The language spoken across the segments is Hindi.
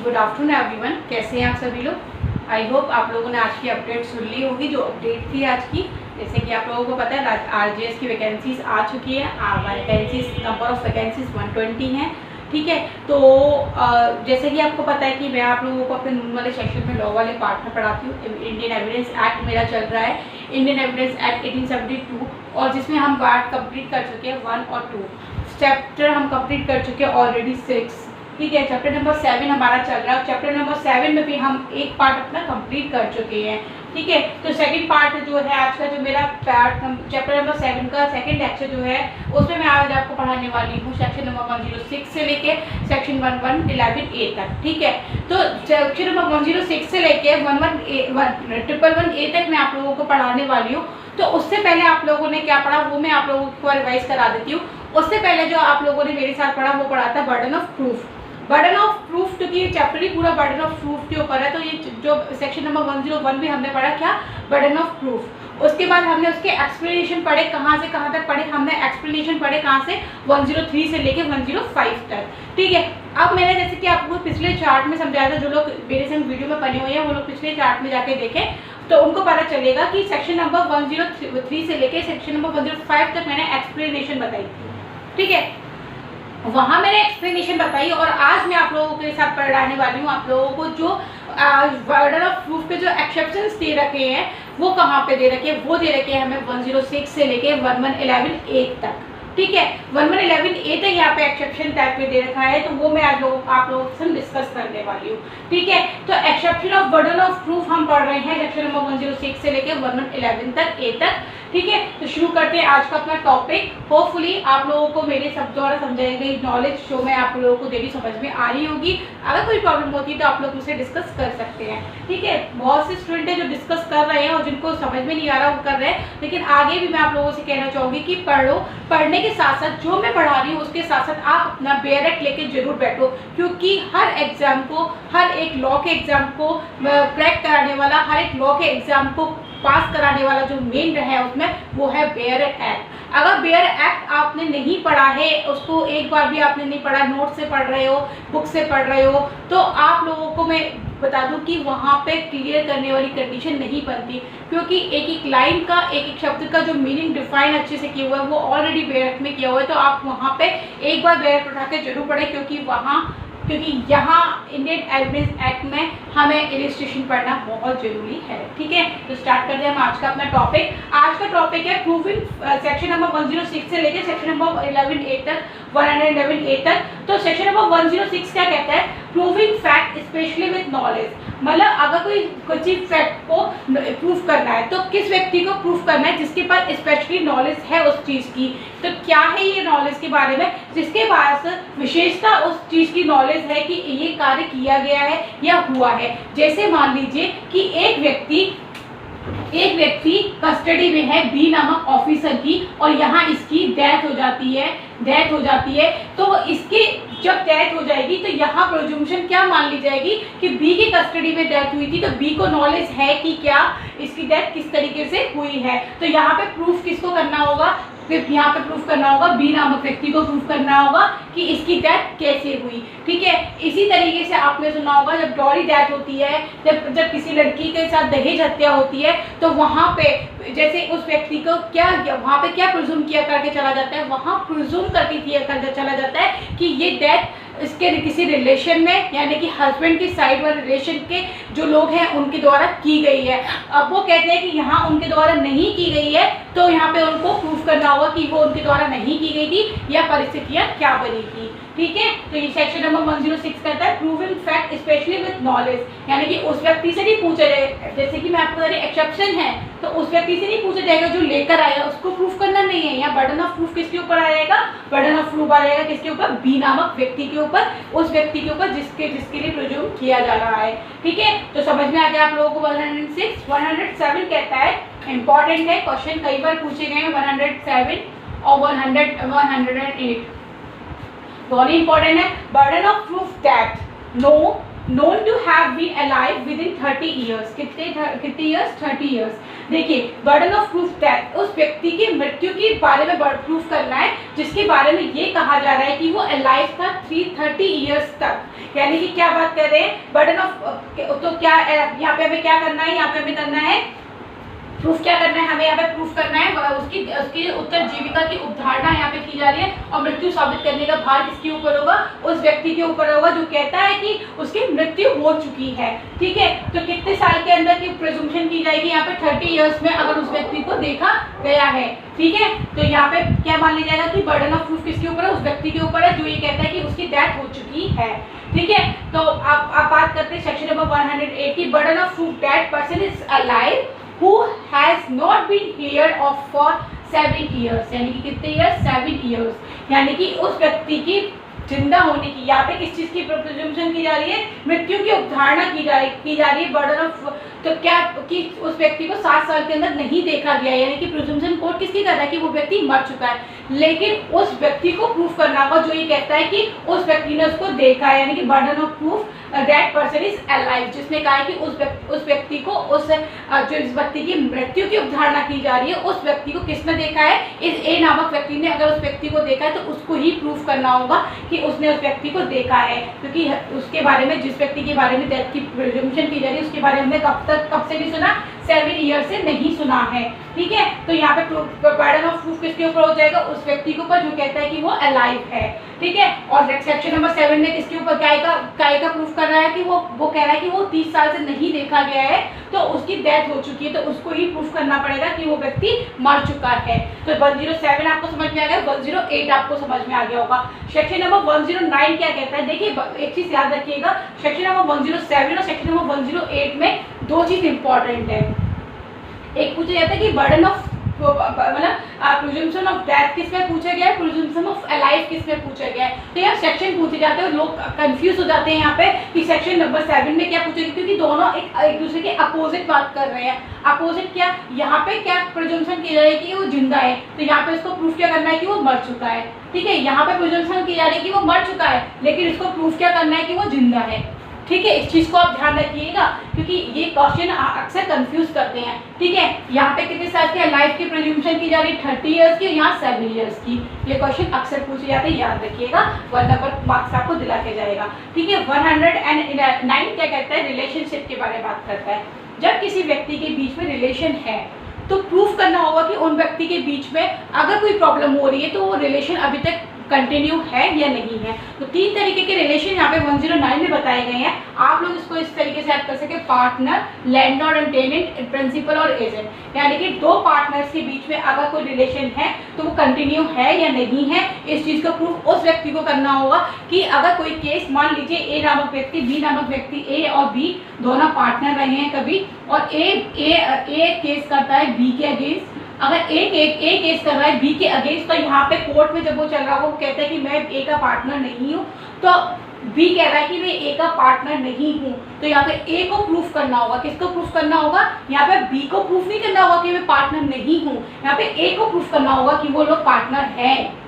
गुड आफ्टरनून एवरीवन, कैसे हैं आप सभी लोग। आई होप आप लोगों ने आज की अपडेट सुन ली होगी। जो अपडेट थी आज की, जैसे कि आप लोगों को पता है आरजेएस की वैकेंसीज आ चुकी है। वैकेंसीज नंबर ऑफ वैकेंसीज 120 हैं। ठीक है, तो जैसे कि आपको पता है कि मैं आप लोगों को अपने नून वाले सेक्शन में लॉ वाले पार्ट में पढ़ाती हूँ। इंडियन एविडेंस एक्ट मेरा चल रहा है, इंडियन एविडेंस एक्ट 1872, और जिसमें हम पार्ट कंप्लीट कर चुके हैं 1 और 2। चैप्टर हम कंप्लीट कर चुके हैं ऑलरेडी 6। ठीक है, चैप्टर नंबर 7 हमारा चल रहा है। चैप्टर नंबर 7 में भी हम एक पार्ट अपना कंप्लीट कर चुके हैं। ठीक है, तो सेकंड पार्ट जो है आज का, जो मेरा पार्ट चैप्टर नंबर 7 का सेकंड लेक्चर जो है, उसमें मैं आज आपको पढ़ाने वाली हूँ सेक्शन नंबर 106 से लेके सेक्शन 1111A तक। ठीक है, तो सेक्शन नंबर 106 से लेके 1111A तक मैं आप लोगों को पढ़ाने वाली हूँ। तो उससे पहले आप लोगों ने क्या पढ़ा वो मैं आप लोगों को रिवाइज करा देती हूँ। उससे पहले जो आप लोगों ने मेरे साथ पढ़ा वो पढ़ा था burden of proof. Burden of proof, क्योंकि ये चैप्टर ही पूरा बर्डन ऑफ प्रूफ के ऊपर है, तो ये जो सेक्शन नंबर 101 भी हमने पढ़ा क्या, बर्डन ऑफ प्रूफ। उसके बाद हमने उसके एक्सप्लेनेशन पढ़े, कहाँ से कहाँ तक पढ़े हमने एक्सप्लेनेशन पढ़े, कहाँ से 103 से लेके 105 तक। ठीक है, अब मैंने जैसे कि आपको पिछले चार्ट में समझाया था, जो लोग मेरे संग वीडियो में बने हुए हैं वो लोग पिछले चार्ट में जाके देखें तो उनको पता चलेगा कि सेक्शन नंबर 103 से लेके सेक्शन नंबर 105 तक मैंने एक्सप्लेनेशन बताई थी। ठीक है, वहाँ मैंने एक्सप्लेनेशन बताई, और आज मैं आप लोगों के साथ पढ़ाने वाली हूँ आप लोगों को जो बर्डन ऑफ प्रूफ के जो एक्सेप्शंस दे रखे हैं वो कहाँ पे दे रखे हैं। वो दे रखे हैं हमें 106 से लेके 1111A तक। ठीक है, 1111A तक यहाँ पे एक्सेप्शन टाइप में दे रखा है, तो वो मैं आज आप लोगों से डिस्कस करने वाली हूँ। ठीक है, तो exception of burden of proof हम पढ़ रहे हैं सेक्शन नंबर 106 से लेके 1111 तक A तक। ठीक है, तो शुरू करते हैं आज का अपना टॉपिक। होपफुली आप लोगों को मेरे सब द्वारा समझाई गई नॉलेज जो मैं आप लोगों को दे रही समझ में आ रही होगी। अगर कोई प्रॉब्लम होती है तो आप लोग मुझसे डिस्कस कर सकते हैं। ठीक है, बहुत से स्टूडेंट हैं जो डिस्कस कर रहे हैं और जिनको समझ में नहीं आ रहा वो कर रहे हैं, लेकिन आगे भी मैं आप लोगों से कहना चाहूँगी कि पढ़ो, पढ़ने के साथ साथ जो मैं पढ़ा रही हूँ उसके साथ साथ आप अपना बेयरट लेके जरूर बैठो, क्योंकि हर एग्जाम को, हर एक लॉ के एग्जाम को क्रैक कराने वाला, हर एक लॉ के एग्जाम को पास कराने वाला जो मेन है उसमें वो है बेयरट एक्ट। अगर बेयरट एक्ट आपने नहीं पढ़ा है, उसको एक बार भी आपने नहीं पढ़ा, नोट से पढ़ रहे हो, बुक से पढ़ रहे हो, तो आप लोगों को मैं बता दूं कि वहाँ पे क्लियर करने वाली कंडीशन नहीं बनती, क्योंकि एक एक लाइन का, एक एक शब्द का जो मीनिंग डिफाइन अच्छे से किया हुआ है वो ऑलरेडी बेयरट में किया हुआ है। तो आप वहाँ पे एक बार बेयरट उठा के जरूर पढ़ें, क्योंकि यहाँ इंडियन एविडेंस एक्ट में हमें इलिस्ट्रेशन पढ़ना बहुत जरूरी है। ठीक है, तो स्टार्ट करते हैं हम आज का अपना टॉपिक। आज का टॉपिक है प्रूविंग सेक्शन नंबर 106 से लेकर सेक्शन नंबर 11A तक, 111A तक। तो सेक्शन नंबर 106 क्या कहता है, proving fact specially with knowledge. मतलब अगर कोई चीज फैक्ट को प्रूफ करना है तो किस व्यक्ति को प्रूफ करना है, जिसके पास स्पेशली नॉलेज है उस चीज की। तो क्या है ये नॉलेज के बारे में, जिसके पास विशेषता उस चीज की नॉलेज है कि ये कार्य किया गया है या हुआ है। जैसे मान लीजिए कि एक व्यक्ति कस्टडी में है बी नामक ऑफिसर की, और यहाँ इसकी डेथ हो जाती है, तो इसके जब डेथ हो जाएगी तो यहाँ प्रोज्यूम्पशन क्या मान ली जाएगी कि बी की कस्टडी में डेथ हुई थी, तो बी को नॉलेज है कि क्या इसकी डेथ किस तरीके से हुई है। तो यहाँ पे प्रूफ किसको करना होगा, फिर यहाँ पे प्रूफ करना होगा बी नामक व्यक्ति को प्रूफ करना होगा कि इसकी डेथ कैसे हुई। ठीक है, इसी तरीके से आपने सुना होगा जब डॉली डेथ होती है, जब किसी लड़की के साथ दहेज हत्या होती है, तो वहाँ पे जैसे उस व्यक्ति को वहाँ पे क्या प्रिज्यूम किया करके चला जाता है, वहाँ प्रिज्यूम करके किया करके चला जाता है कि ये डेथ इसके किसी रिलेशन में, यानी कि हस्बैंड की साइड वाले रिलेशन के जो लोग हैं उनके द्वारा की गई है। अब वो कहते हैं कि यहाँ उनके द्वारा नहीं की गई है, तो यहाँ पे उनको प्रूफ करना होगा कि वो उनके द्वारा नहीं की गई थी या परिस्थितियाँ क्या बनी थी। ठीक है, तो ये सेक्शन नंबर 106 कहता है proving fact specially with knowledge, यानी कि उस व्यक्ति से नहीं पूछा जाए, जैसे कि मैं आपको बता रही एक्सेप्शन है तो उस व्यक्ति से नहीं पूछा जाएगा जो लेकर आएगा, उसको प्रूफ करना नहीं है। यहाँ बर्डन ऑफ प्रूफ किसके ऊपर आ जाएगा, बर्डन ऑफ प्रूफ आ जाएगा किसके ऊपर, बी नामक व्यक्ति के ऊपर, उस व्यक्ति के ऊपर जिसके लिए प्रिज्यूम किया जा रहा है। ठीक है, तो समझ में आ गया आप लोगों को। 106 107 कहता है, इंपॉर्टेंट है, क्वेश्चन कई बार पूछे गए हैं 107 और 108 दोनों इंपॉर्टेंट है। Burden of proof that no known to have been alive within 30 years. कितने years? 30 years. देखिए, burden of proof that उस व्यक्ति की मृत्यु के बारे में प्रूफ करना है जिसके बारे में ये कहा जा रहा है कि वो अलाइव था 30 years तक। यानी कि क्या बात कर रहे हैं, बर्डन ऑफ, तो क्या यहाँ पे हमें क्या करना है, यहाँ पे हमें करना है प्रूफ, क्या करना है हमें यहाँ पे प्रूफ करना है उसकी उत्तर जीविका की उपधारणा यहाँ पे की जा रही है और मृत्यु साबित करने का भार किसके ऊपर होगा, उस व्यक्ति के ऊपर होगा जो कहता है कि उसकी मृत्यु हो चुकी है। ठीक है, तो कितने साल के अंदर की प्रिजम्पशन की जाएगी, यहाँ पे 30 years में अगर उस व्यक्ति को देखा गया है। ठीक है, तो यहाँ पे क्या मान लिया जाएगा कि बर्डन ऑफ प्रूफ किसके ऊपर है, उस व्यक्ति के ऊपर है जो ये कहता है कि उसकी डेथ हो चुकी है। ठीक है, तो आप बात करते हैं सेक्शन नंबर 108 की, burden of proof that person is alive who has not been heard of for 7 years, यानी कि कितने years, 7 years, यानी कि उस व्यक्ति की जिंदा होने की, यहाँ पे किस चीज की प्रिजम्पशन की जा रही है, मृत्यु की उपधारणा की जा रही है। बर्डन ऑफ, तो क्या कि उस व्यक्ति को 7 साल के अंदर नहीं देखा गया, यानी कि प्रिजम्पशन कोर्ट किसकी कर रहा है कि वो व्यक्ति मर चुका है, लेकिन उस व्यक्ति को प्रूफ करना होगा जो ये कहता है कि उस व्यक्ति ने उसको देखा है, यानी कि burden of proof that person is alive, जिसने कहा है कि उस व्यक्ति को जो इस व्यक्ति की मृत्यु की उपधारणा की जा रही है उस व्यक्ति को किसने देखा है, इस ए नामक व्यक्ति ने अगर उस व्यक्ति को देखा है तो उसको ही प्रूफ करना होगा कि उसने उस व्यक्ति को देखा है, क्योंकि उसके बारे में, जिस व्यक्ति के बारे में डेथ की प्रिजम्पशन की जा रही है उसके बारे में हमने कब से भी सुना, 7 years से नहीं सुना है। ठीक है, तो यहाँ पे बर्डन ऑफ प्रूफ किसके ऊपर हो जाएगा, उस व्यक्ति के ऊपर जो कहता है कि वो अलाइव है। ठीक है, और सेक्शन नंबर 7 में किसके ऊपर काय का प्रूफ कर रहा है कि वो कह रहा है कि वो 30 साल से नहीं देखा गया है तो उसकी डेथ हो चुकी है, तो उसको ही प्रूफ करना पड़ेगा कि वो व्यक्ति मर चुका है। तो 107 आपको समझ में आ गया, 108 आपको समझ में आ गया होगा। सेक्शन नंबर 109 क्या कहता है, देखिए एक चीज याद रखिएगा, सेक्शन नंबर 107 और सेक्शन नंबर 108 में दो चीज इंपॉर्टेंट है। एक पूछा जाता है कि बर्डन ऑफ, मतलब प्रिजम्पशन ऑफ डेथ किस में पूछा गया है, प्रिजम्पशन ऑफ अलाइव किस में पूछा गया है। तो यहाँ सेक्शन पूछे जाते हैं, लोग कंफ्यूज हो जाते हैं यहाँ पे कि सेक्शन नंबर 7 में क्या पूछेगा, क्योंकि दोनों एक दूसरे के अपोजिट बात कर रहे हैं। अपोजिट क्या, यहाँ पे क्या प्रिजम्पशन की जा रही है कि वो जिंदा है, तो यहाँ पे इसको प्रूफ क्या करना है कि वो मर चुका है। ठीक है, यहाँ पे प्रिजम्पशन की जा रही है कि वो मर चुका है, लेकिन इसको प्रूफ क्या करना है कि वो जिंदा है। ठीक है, इस चीज को आप ध्यान रखिएगा क्योंकि ये क्वेश्चन अक्सर कंफ्यूज करते हैं। ठीक है, यहाँ पे कितने साल के लाइफ की प्रिजम्पशन की जा रही है, 30 years की, यहाँ 7 years की। ये क्वेश्चन अक्सर पूछे जाते हैं, याद रखिएगा, 1 नंबर मार्क्स आपको दिला के जाएगा। ठीक है, 109 क्या कहता है, रिलेशनशिप के बारे में बात करता है। जब किसी व्यक्ति के बीच में रिलेशन है तो प्रूफ करना होगा कि उन व्यक्ति के बीच में अगर कोई प्रॉब्लम हो रही है तो वो रिलेशन अभी तक कंटिन्यू है या नहीं है। तो 3 तरीके के रिलेशन यहाँ पे 109 में बताए गए हैं। आप लोग इसको इस तरीके से याद कर सके, partner, landlord and tenant, principal और एजेंट, यानी कि 2 पार्टनर्स के बीच में अगर कोई रिलेशन है तो वो कंटिन्यू है या नहीं है। इस चीज़ का प्रूफ उस व्यक्ति को करना होगा कि अगर कोई केस, मान लीजिए ए नामक व्यक्ति, बी नामक व्यक्ति, ए और बी दोनों पार्टनर रहे हैं कभी, और ए केस करता है बी के अगेंस्ट, अगर ए केस कर रहा है बी के अगेंस्ट, तो यहाँ पे कोर्ट में जब वो चल रहा है वो कहता है कि मैं ए का पार्टनर नहीं हूँ, तो बी कह रहा है कि मैं ए का पार्टनर नहीं हूँ, तो यहाँ पे ए को प्रूफ करना होगा। किसको प्रूफ करना होगा, यहाँ पे बी को प्रूफ नहीं करना होगा कि मैं पार्टनर नहीं हूँ, यहाँ पे ए को प्रूफ करना होगा कि वो लोग पार्टनर हैं।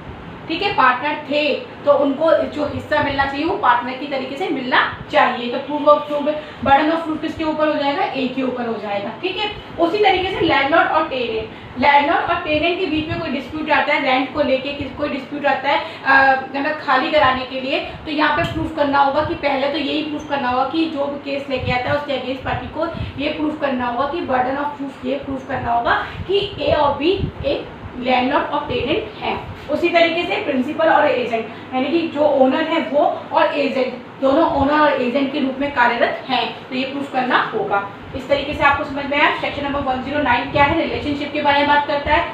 ठीक है, पार्टनर थे तो उनको जो हिस्सा मिलना चाहिए वो पार्टनर की तरीके से मिलना चाहिए। तो proof of proof, burden of proof किसके ऊपर हो जाएगा, ए के ऊपर हो जाएगा। ठीक है, उसी तरीके से लैंडलॉर्ड और टेनेंट, लैंडलॉर्ड और टेनेंट के बीच में कोई डिस्प्यूट आता है, रेंट को लेके कोई डिस्प्यूट आता है खाली कराने के लिए, तो यहाँ पे प्रूफ करना होगा कि पहले तो यही प्रूफ करना होगा कि जो भी केस लेके आता है उसके अगेंस्ट पार्टी को ये प्रूफ करना होगा कि बर्डन ऑफ प्रूफ ये प्रूफ करना होगा कि ए और बी एक लैंडलॉर्ड और टेनेंट है। उसी तरीके से प्रिंसिपल और एजेंट, यानी कि जो ओनर है वो और एजेंट दोनों ओनर और एजेंट के रूप में कार्यरत हैं, तो ये प्रूफ करना होगा। इस तरीके से आपको समझ में आया। सेक्शन नंबर 109 क्या है, रिलेशनशिप के बारे में बात करता है।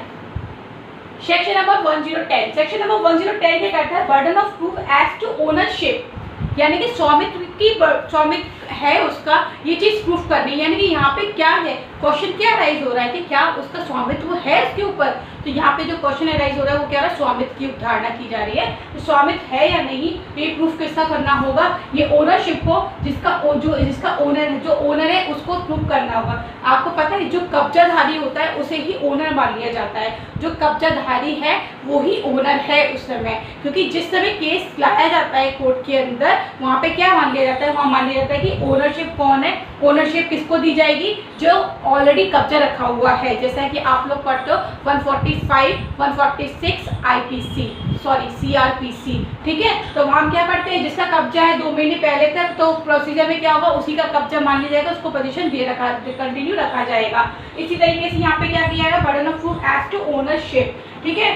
सेक्शन नंबर 110, सेक्शन नंबर 110 क्या करता है, burden of proof as to ownership, यानी कि स्वामित्व है उसका, ये चीज प्रूफ करनी है। यानी कि यहाँ पे क्या है, क्वेश्चन क्या राइज हो रहा है कि क्या उसका स्वामित्व है इसके ऊपर, तो यहाँ पे जो क्वेश्चन अराइज हो रहा है वो क्या रहा है, स्वामित्व की धारणा की जा रही है। तो स्वामित्व है या नहीं, ये प्रूफ किसका करना होगा, ये ओनरशिप को जिसका ओनर है, जो ओनर है उसको प्रूफ करना होगा। आपको पता है जो कब्जाधारी होता है उसे ही ओनर मान लिया जाता है, जो कब्जाधारी है वो ही ओनर है उस समय, क्योंकि जिस समय केस लाया जाता है कोर्ट के अंदर वहाँ पे क्या मान लिया जाता है, वहाँ मान लिया जाता है कि ओनरशिप कौन है, ओनरशिप किसको दी जाएगी, जो ऑलरेडी कब्जा रखा हुआ है। जैसा कि आप लोग पढ़ते हो 145, 146 IPC सॉरी CRPC, ठीक है। तो वहाँ क्या पढ़ते हैं, जिसका कब्जा है 2 महीने पहले तक, तो प्रोसीजर में क्या होगा, उसी का कब्जा मान लिया जाएगा, उसको पोजीशन दे रखा कंटिन्यू रखा जाएगा। इसी तरीके से यहाँ पे क्या किया जाएगा, burden of proof as to ownership, ठीक है।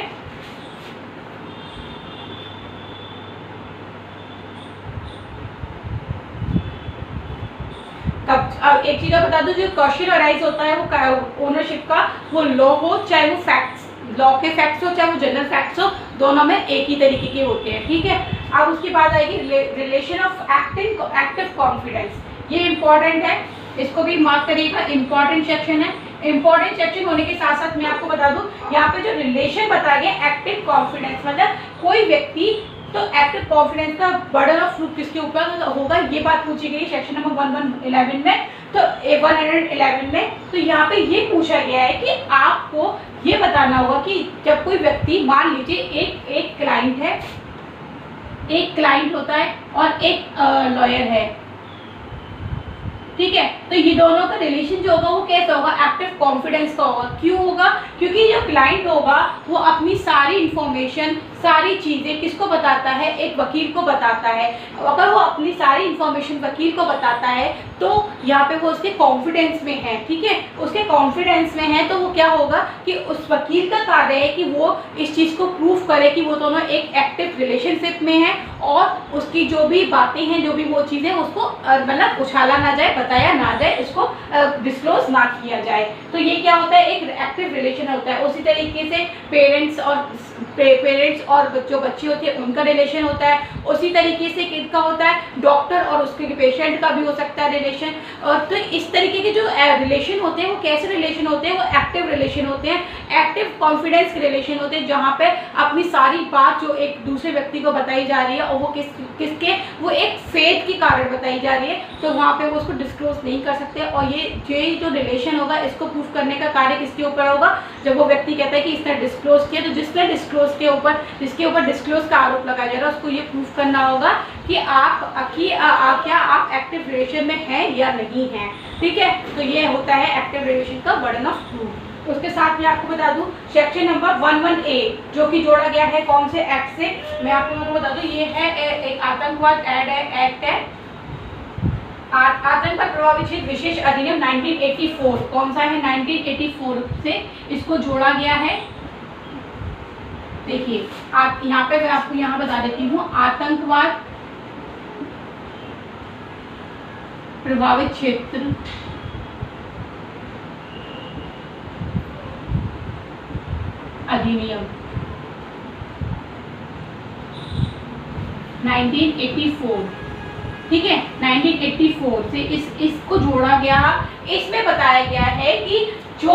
अब एक चीज बता दूं, जो क्वेश्चन अराइज होता है वो ओनरशिप का, वो लॉ हो चाहे वो फैक्ट्स, लॉ के फैक्ट्स हो चाहे वो जनरल फैक्ट्स हो, दोनों में एक ही तरीके के होते हैं, ठीक है। अब उसके बाद आएगी रिलेशन ऑफ एक्टिव कॉन्फिडेंस, ये इंपॉर्टेंट है, इसको भी मार्क करिएगा, इंपॉर्टेंट सेक्शन है। इंपॉर्टेंट सेक्शन होने के साथ साथ मैं आपको बता दूं, यहाँ पे जो रिलेशन बताया गया एक्टिव कॉन्फिडेंस, मतलब कोई व्यक्ति, तो एक्टिव कॉन्फिडेंस का बर्डन ऑफ प्रूफ किसके ऊपर होगा, ये बात पूछी गई सेक्शन नंबर 1111 में, तो 111 में। तो यहाँ पे ये पूछा गया है कि आपको ये बताना होगा कि जब कोई व्यक्ति, मान लीजिए एक क्लाइंट है, एक क्लाइंट होता है और एक लॉयर है, ठीक है। तो ये दोनों का रिलेशन जो होगा वो कैसा होगा, एक्टिव कॉन्फिडेंस का होगा। क्यों होगा, क्योंकि जो क्लाइंट होगा वो अपनी सारी इंफॉर्मेशन, सारी चीज़ें किसको बताता है, एक वकील को बताता है। अगर वो अपनी सारी इंफॉर्मेशन वकील को बताता है तो यहाँ पे वो उसके कॉन्फिडेंस में है, ठीक है, उसके कॉन्फिडेंस में है, तो वो क्या होगा कि उस वकील का कार्य है कि वो इस चीज़ को प्रूफ करे कि वो दोनों एक एक्टिव रिलेशनशिप में है, और उसकी जो भी बातें हैं, जो भी वो चीज़ें, उसको मतलब उछाला ना जाए, बताया ना जाए, इसको डिस्क्लोज ना किया जाए। तो ये क्या होता है, एक एक्टिव रिलेशन होता है। उसी तरीके से पेरेंट्स और जो बच्ची होती है उनका रिलेशन होता है। उसी तरीके से किसका होता है, डॉक्टर और उसके पेशेंट का भी हो सकता है रिलेशन। और तो इस तरीके के जो रिलेशन होते हैं वो कैसे रिलेशन होते हैं, वो एक्टिव रिलेशन होते हैं, एक्टिव कॉन्फिडेंस के रिलेशन होते हैं, जहाँ पे अपनी सारी बात जो एक दूसरे व्यक्ति को बताई जा रही है और वो किसके वो एक फेथ के कारण बताई जा रही है, तो वहाँ पे वो उसको डिस्क्लोज नहीं कर सकते। और ये जो रिलेशन होगा इसको प्रूफ करने का कार्य किसके ऊपर होगा, जब वो व्यक्ति कहता है कि इसने डिस्क्लोज किया, तो जिसने डिस्क्लोज जिसके ऊपर डिस्क्लोज का आरोप लगाया जा रहा है उसको ये प्रूफ करना होगा कि क्या आप एक्टिव रिलेशन में हैं या नहीं हैं, ठीक है। तो ये होता है एक्टिव रिलेशन का बर्डन ऑफ प्रूफ। उसके साथ मैं आपको बता दूं सेक्शन नंबर 11A जो कि जोड़ा गया है कौन से एक्ट से, मैं आप लोगों को बता दूं, ये है एक आतंकवाद एक्ट है, आतंकवाद प्रभावित क्षेत्र विशेष अधिनियम 1984। कौन सा है, 1984 से इसको जोड़ा गया है। देखिए यहाँ पे मैं आपको यहाँ बता देती हूँ, आतंकवाद प्रभावित क्षेत्र अधिनियम 1984, ठीक है, 1984 से इसको जोड़ा गया। इसमें बताया गया है कि जो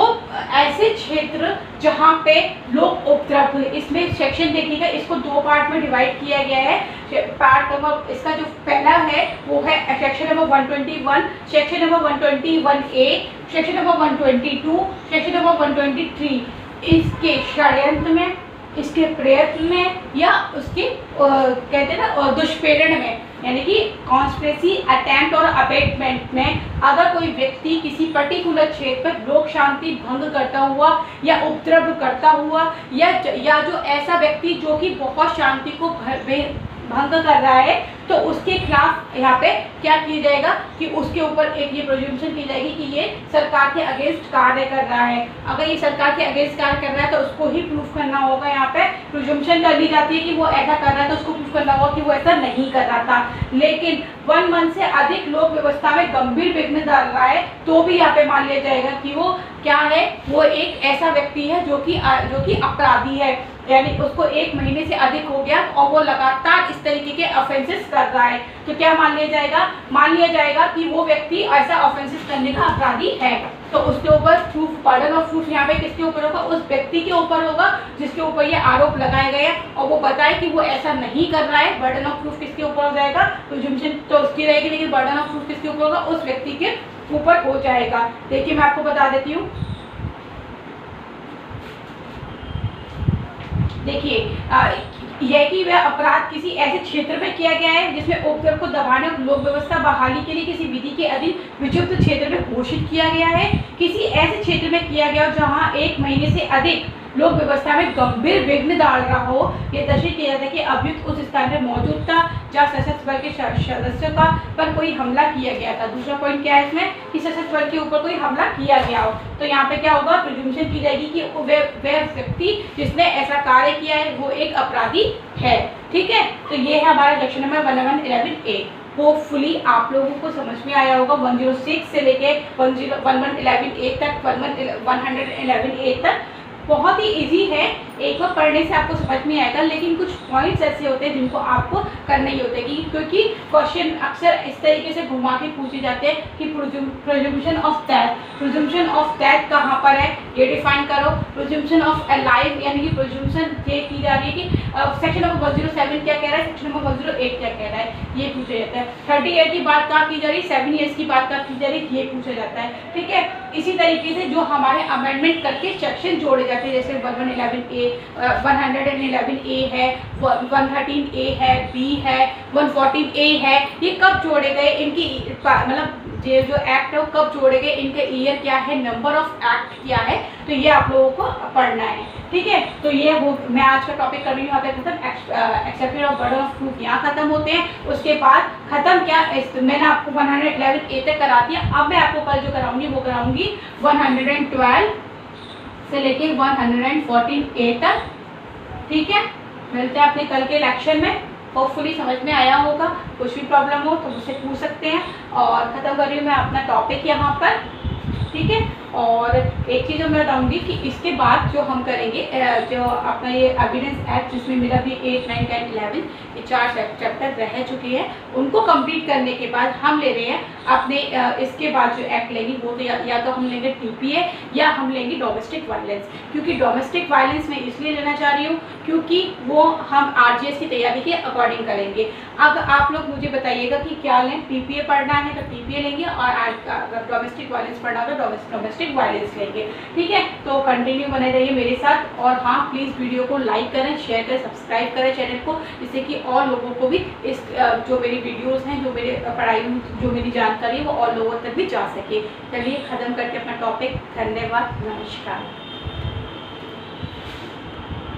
ऐसे क्षेत्र जहाँ पे लोग उपद्रव, इसमें सेक्शन देखिएगा, इसको 2 पार्ट में डिवाइड किया गया है। पार्ट नंबर इसका जो पहला है वो है section number 121, section number 121A, section number 122, section number 123। इसके षड्यंत्र में, इसके प्रयत्न में या उसके कहते हैं ना दुष्प्रेरण में, यानी कि कॉन्स्पिरेसी, अटेम्प्ट और अबेटमेंट में अगर कोई व्यक्ति किसी पर्टिकुलर क्षेत्र पर लोक शांति भंग करता हुआ या उपद्रव करता हुआ या जो ऐसा व्यक्ति जो कि बहुत शांति को भंग कर रहा है, तो उसके खिलाफ यहाँ पे क्या किया जाएगा कि उसके ऊपर एक ये प्रोज्यूम्पशन की जाएगी कि ये सरकार के अगेंस्ट कार्य कर रहा है। अगर ये सरकार के अगेंस्ट कार्य कर रहा है तो उसको ही प्रूफ करना होगा। यहाँ पे प्रोज्यूम्पशन कर ली जाती है कि वो ऐसा कर रहा है, तो उसको प्रूफ करना होगा कि वो ऐसा नहीं कर रहा था। लेकिन 1 मंथ से अधिक लोक व्यवस्था में गंभीर विघ्न डाल रहा है तो भी यहाँ पे मान लिया जाएगा कि वो क्या है, वो एक ऐसा व्यक्ति है जो कि अपराधी है। यानी उसको 1 महीने से अधिक हो गया और वो लगातार इस तरीके के ऑफेंसेस कर रहा है, तो क्या मान लिया जाएगा? मान लिया जाएगा कि वो व्यक्ति ऐसा ऑफेंसेस करने का अपराधी है। तो उसके ऊपर प्रूफ, बर्डन ऑफ प्रूफ यहाँ पे किसके ऊपर होगा? उस व्यक्ति के ऊपर होगा जिसके ऊपर ये आरोप लगाए गए हैं, और वो बताए कि वो ऐसा नहीं कर रहा है। बर्डन ऑफ प्रूफ किसके ऊपर हो जाएगा? प्रिजम्पशन तो उसकी रहेगी, लेकिन बर्डन ऑफ प्रूफ किसके ऊपर होगा? उस व्यक्ति के ऊपर हो जाएगा। देखिए मैं आपको बता देती हूँ, देखिए यह कि वह अपराध किसी ऐसे क्षेत्र में किया गया है जिसमें उपद्रव को दबाने और लोक व्यवस्था बहाली के लिए किसी विधि के अधीन विक्षिप्त क्षेत्र में घोषित किया गया है, किसी ऐसे क्षेत्र में किया गया जहां 1 महीने से अधिक लोक व्यवस्था में गंभीर विघ्न डाल रहा हो। यह दर्शित किया जाता है कि अभियुक्त उस स्थान पर मौजूद था जहाँ सशस्त्र बल के सदस्यों का पर कोई हमला किया गया था। दूसरा पॉइंट क्या है इसमें कि सशस्त्र बल के ऊपर कोई हमला किया गया हो, तो यहाँ पे क्या होगा? प्रिजम्पशन की जाएगी कि वह व्यक्ति जिसने ऐसा कार्य किया है वो एक अपराधी है। ठीक है, तो ये है हमारा लेक्चर नंबर 1111A। होपफुली आप लोगों को समझ में आया होगा 106 से लेके 1111A तक, 111A तक बहुत ही इजी है, एक बार पढ़ने से आपको समझ में आएगा। लेकिन कुछ पॉइंट्स ऐसे होते हैं जिनको आपको करना ही होते हैं, क्योंकि क्वेश्चन अक्सर इस तरीके से घुमा के पूछे जाते हैं कि presumption of death, presumption of death कहाँ पर है ये डिफाइन करो। प्रिजम्पशन ऑफ अलाइव यानी कि प्रिजम्पशन ये की जा रही है कि सेक्शन नंबर 107 क्या कह रहा है, सेक्शन नंबर 108 क्या कह रहा है, ये पूछा जाता है। 30 ईयर की बात कहाँ की जा रही है, 7 ईयर्स की बात कहाँ की जा रही है, ये पूछा जाता है। ठीक है, इसी तरीके से जो हमारे अमेंडमेंट करके सेक्शन जोड़े जाते हैं, जैसे 1111A, 111A है, 113A है, B है, 114A है, ये कब जोड़े गए, इनकी मतलब ये जो एक्ट है वो कब जोड़े गए, इनका ईयर क्या है, नंबर ऑफ एक्ट क्या है, तो ये आप लोगों को पढ़ना है। ठीक है, तो ये वो मैं आज का टॉपिक कर रही हूँ, यहाँ पे खत्म। Exception of burden of proof यहाँ खत्म होते हैं। उसके बाद खत्म क्या, मैंने आपको 111A तक करा दिया। अब मैं आपको कल जो कराऊंगी वो कराऊंगी 112 से लेके 114A तक। ठीक है, मिलते हैं अपने कल के लेक्चर में। होपफुली समझ में आया होगा। कुछ भी प्रॉब्लम हो तो मुझसे पूछ सकते हैं। और ख़त्म कर रही हूँ मैं अपना टॉपिक यहाँ पर। ठीक है, और एक चीज़ मैं बताऊँगी कि इसके बाद जो हम करेंगे, जो अपना ये एविडेंस एक्ट जिसमें मेरा भी 8, 9, 10, 11 ये 4 चैप्टर रह चुके हैं, उनको कंप्लीट करने के बाद हम ले रहे हैं अपने इसके बाद जो एक्ट लेंगे वो तो या तो हम लेंगे TPA या हम लेंगे डोमेस्टिक वायलेंस। क्योंकि डोमेस्टिक वायलेंस मैं इसलिए लेना चाह रही हूँ क्योंकि वो हम RGS की तैयारी के अकॉर्डिंग करेंगे। अब आप लोग मुझे बताइएगा कि क्या लें, TPA पढ़ना है तो TPA लेंगे, और डोमेस्टिक वायलेंस पढ़ना हो तो डोमेस्टिक वायलेंस लेंगे। ठीक है, तो कंटिन्यू बने रहिए मेरे साथ। और हाँ, प्लीज़ वीडियो को लाइक करें, शेयर करें, सब्सक्राइब करें चैनल को, जिससे कि और लोगों को भी इस जो मेरी वीडियोस हैं, जो मेरे पढ़ाई जो मेरी जानकारी है वो और लोगों तक भी जा सके। चलिए ख़त्म करके अपना टॉपिक। धन्यवाद, नमस्कार।